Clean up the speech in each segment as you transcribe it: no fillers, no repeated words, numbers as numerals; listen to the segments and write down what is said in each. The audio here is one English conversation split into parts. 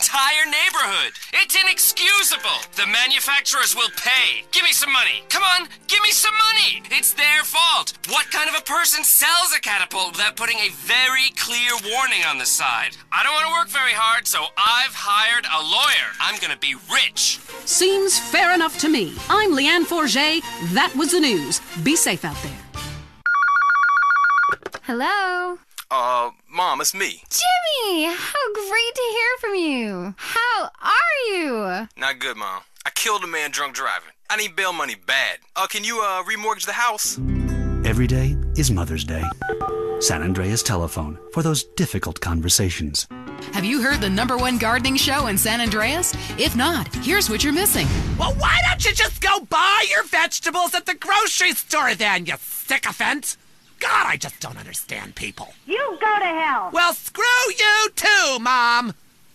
entire neighborhood. It's inexcusable. The manufacturers will pay. Give me some money. Come on, give me some money. It's their fault. What kind of a person sells a catapult without putting a very clear warning on the side? I don't want to work very hard, so I've hired a lawyer. I'm going to be rich. Seems fair enough to me. I'm Leanne Forget. That was the news. Be safe out there. Hello? Mom, it's me. Jimmy! How great to hear from you. How are you? Not good, Mom. I killed a man drunk driving. I need bail money bad. Can you, remortgage the house? Every day is Mother's Day. San Andreas Telephone for those difficult conversations. Have you heard the #1 gardening show in San Andreas? If not, here's what you're missing. Well, why don't you just go buy your vegetables at the grocery store then, you sycophant? God, I just don't understand people. You go to hell. Well, screw you too, Mom.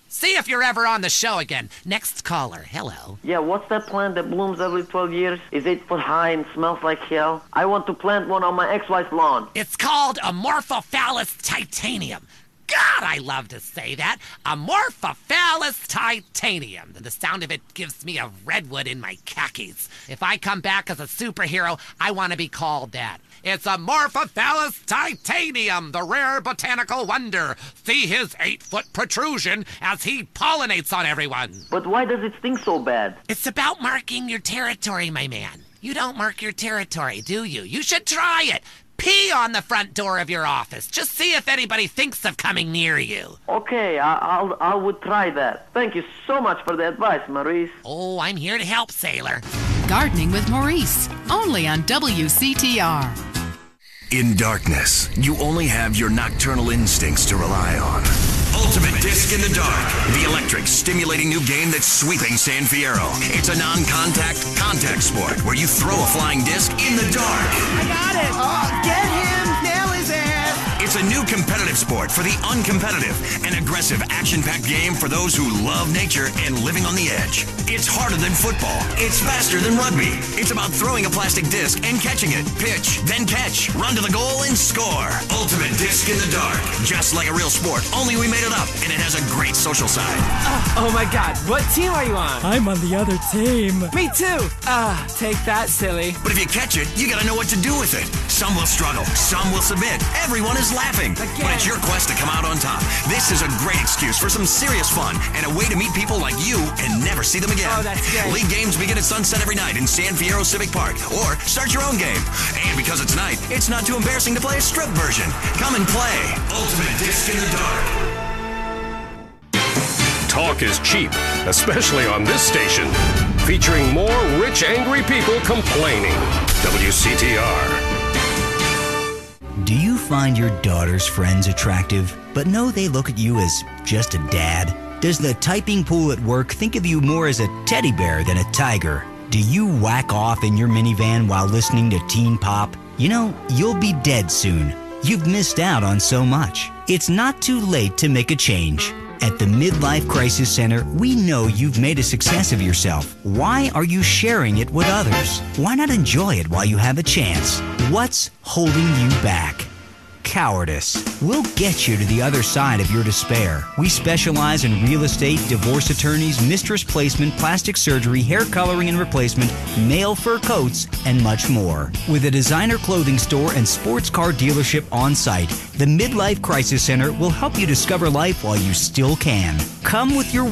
See if you're ever on the show again. Next caller, hello. Yeah, what's that plant that blooms every 12 years? Is 8 foot high and smells like hell? I want to plant one on my ex-wife's lawn. It's called Amorphophallus titanium. God, I love to say that. Amorphophallus titanium. The sound of it gives me a redwood in my khakis. If I come back as a superhero, I want to be called that. It's Amorphophallus titanium, the rare botanical wonder. See his 8-foot protrusion as he pollinates on everyone. But why does it stink so bad? It's about marking your territory, my man. You don't mark your territory, do you? You should try it. Pee on the front door of your office. Just see if anybody thinks of coming near you. Okay, I would try that. Thank you so much for the advice, Maurice. Oh, I'm here to help, sailor. Gardening with Maurice, only on WCTR. In darkness, you only have your nocturnal instincts to rely on. Ultimate Disc in the Dark, the electric, stimulating new game that's sweeping San Fierro. It's a non-contact, contact sport where you throw a flying disc in the dark. I got it! Oh, get him! Nail his ass! It's a new competitive sport for the uncompetitive, an aggressive, action-packed game for those who love nature and living on the edge. It's harder than football. It's faster than rugby. It's about throwing a plastic disc and catching it. Pitch, then catch, run to the goal and score. Ultimate Disc in the Dark. Just like a real sport, only we made it up, and it has a great social side. Oh my God, what team are you on? I'm on the other team. Me too. Take that, silly. But if you catch it, you gotta know what to do with it. Some will struggle, some will submit. Everyone is laughing. Again. But it's your quest to come out on top. This is a great excuse for some serious fun and a way to meet people like you and never see them again. Oh, that's great. League games begin at sunset every night in San Fierro Civic Park. Or start your own game. And because it's night, it's not too embarrassing to play a strip version. Come and play Ultimate Disc in the Dark. Talk is cheap, especially on this station. Featuring more rich, angry people complaining. WCTR. Do you find your daughter's friends attractive, but know they look at you as just a dad? Does the typing pool at work think of you more as a teddy bear than a tiger? Do you whack off in your minivan while listening to teen pop? You know, you'll be dead soon. You've missed out on so much. It's not too late to make a change. At the Midlife Crisis Center, we know you've made a success of yourself. Why are you sharing it with others? Why not enjoy it while you have a chance? What's holding you back? Cowardice. We'll get you to the other side of your despair. We specialize in real estate, divorce attorneys, mistress placement, plastic surgery, hair coloring and replacement, male fur coats, and much more. With a designer clothing store and sports car dealership on site, the Midlife Crisis Center will help you discover life while you still can. Come with your